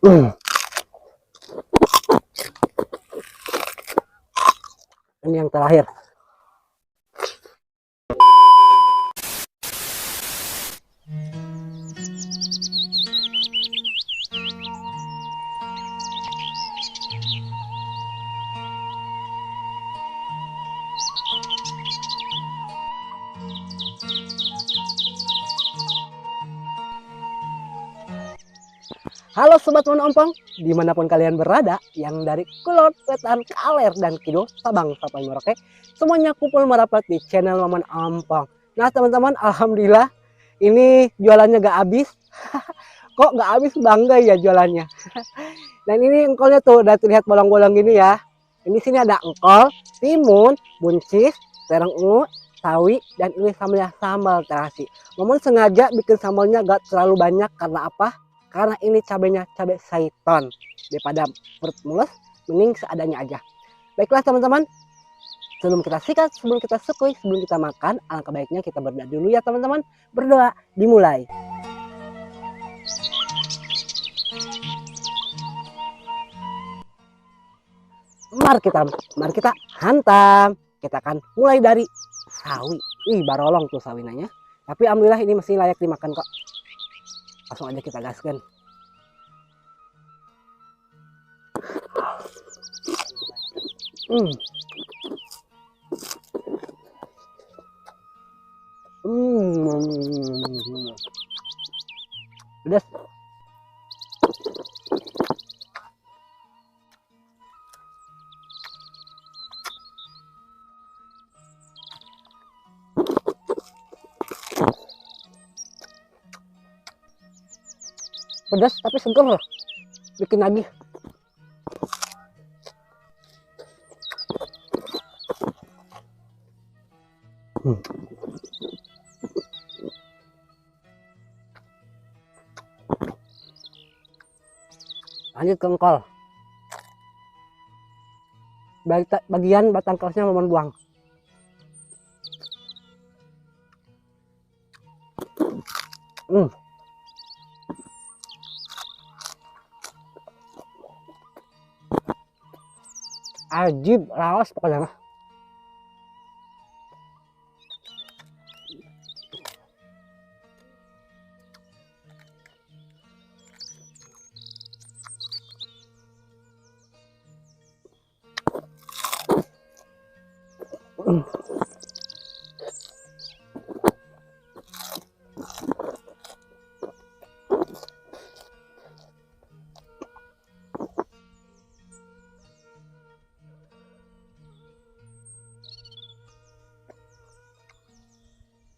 Ini yang terakhir. Halo Sobat Monompong, dimanapun kalian berada, yang dari Kulon, Wetan, Kaler, dan Kidul, Sabang, sampai Merauke, semuanya kumpul merapat di channel Momen Ompong. Nah teman-teman, Alhamdulillah, ini jualannya gak habis. Kok gak habis, bangga ya jualannya. Dan ini engkolnya tuh, udah terlihat bolong-bolong gini ya. Ini sini ada engkol, timun, buncis, terong ungu, sawi, dan ini sambal terasi. Momen sengaja bikin sambalnya gak terlalu banyak, karena apa? Karena ini cabenya cabai Saiton, daripada perut mules mending seadanya aja. Baiklah teman-teman, sebelum kita sikat, sebelum kita sukui, sebelum kita makan, alangkah baiknya kita berdoa dulu ya teman-teman. Berdoa dimulai. Mari kita hantam. Kita akan mulai dari sawi. Ih, barolong tuh sawinanya. Tapi alhamdulillah ini masih layak dimakan kok. Langsung aja kita gaskan. Pedas. Pedas tapi seger, bikin lagi. Lanjut ke engkol. Bagian batang kaosnya mohon buang. Ajib, raos pokoknya.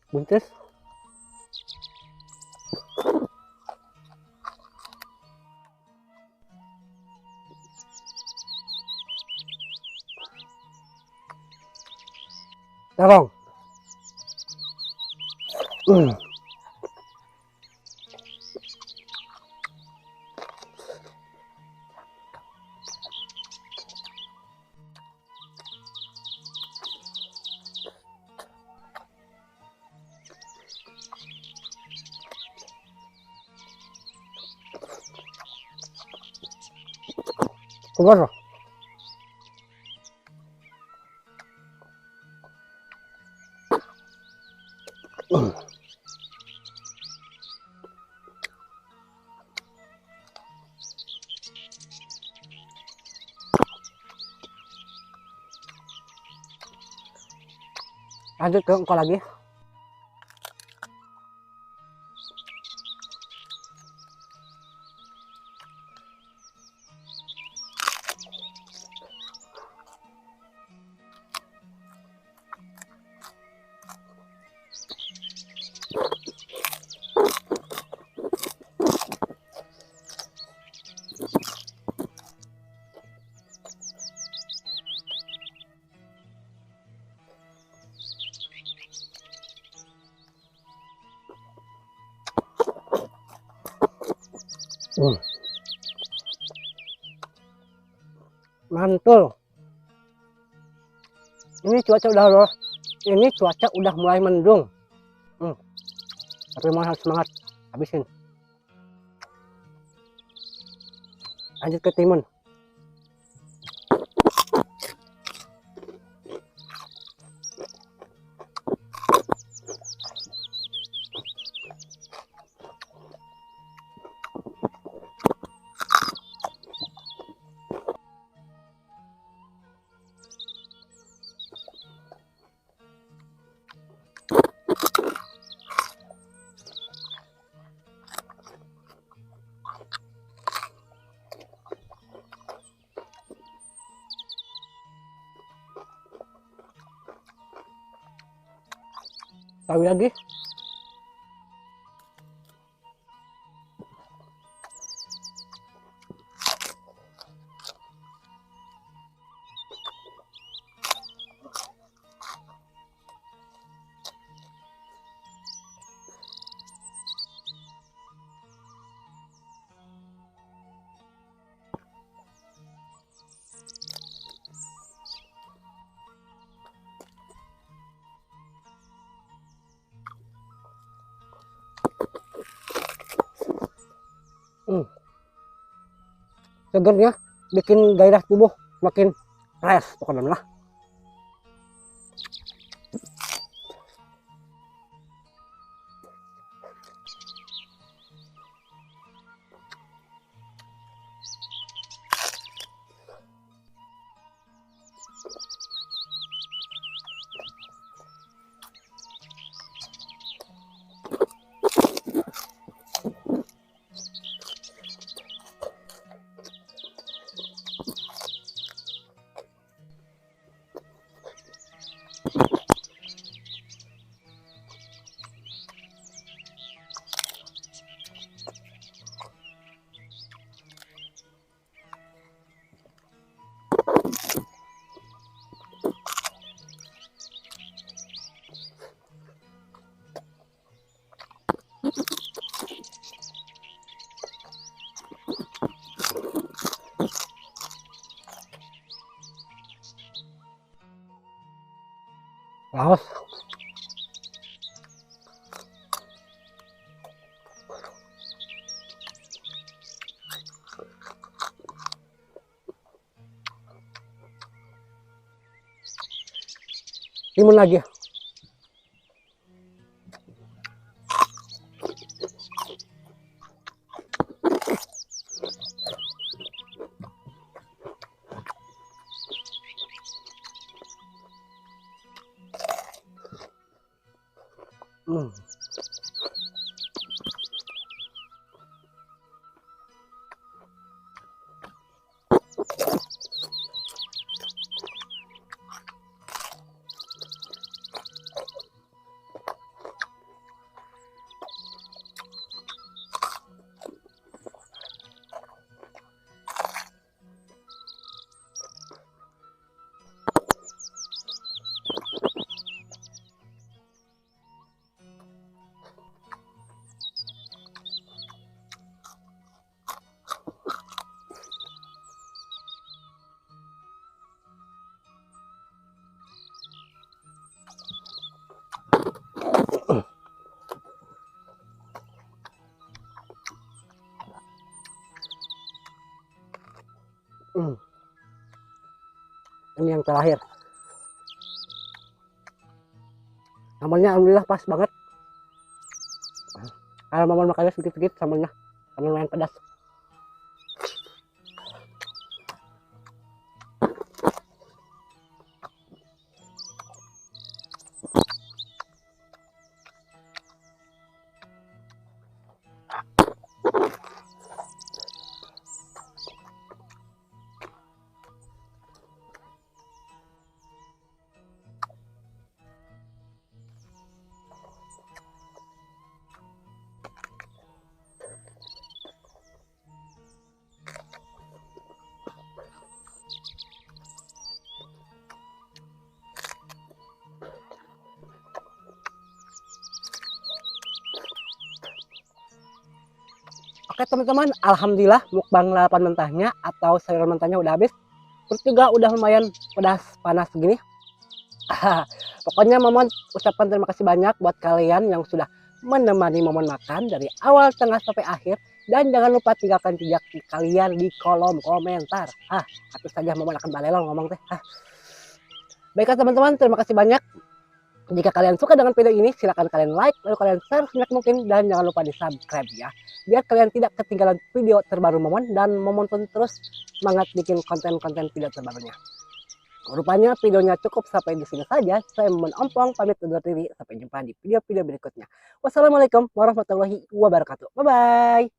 Buncis. Terong. Keluar. Lanjut ke engkol lagi. Mantul. Ini cuaca udah mulai mendung. Tapi mau harus semangat habisin. Lanjut ke timun. Sawi lagi. Segernya bikin gairah tubuh makin fresh pokoknya lah. Laos. Timun lagi. Hmm. Hmm. Ini yang terakhir. Sambalnya alhamdulillah pas banget. Kalau mau makannya sedikit-sedikit sambalnya, karena lumayan pedas. Oke teman-teman, alhamdulillah mukbang lalapan mentahnya atau sayuran mentahnya udah habis. Terus juga udah lumayan pedas panas segini. Pokoknya Momon ucapkan terima kasih banyak buat kalian yang sudah menemani momen makan dari awal, tengah, sampai akhir. Dan jangan lupa tinggalkan jejak kalian di kolom komentar. Aku saja momen akan balelong ngomong teh. Baiklah teman-teman, terima kasih banyak. Jika kalian suka dengan video ini, silahkan kalian like, lalu kalian share sebanyak mungkin, dan jangan lupa di subscribe ya. Biar kalian tidak ketinggalan video terbaru Momon, dan Momon pun terus semangat bikin konten-konten video terbarunya. Rupanya videonya cukup sampai di sini saja. Saya Momon Ompong pamit undur diri. Sampai jumpa di video-video berikutnya. Wassalamualaikum warahmatullahi wabarakatuh. Bye-bye.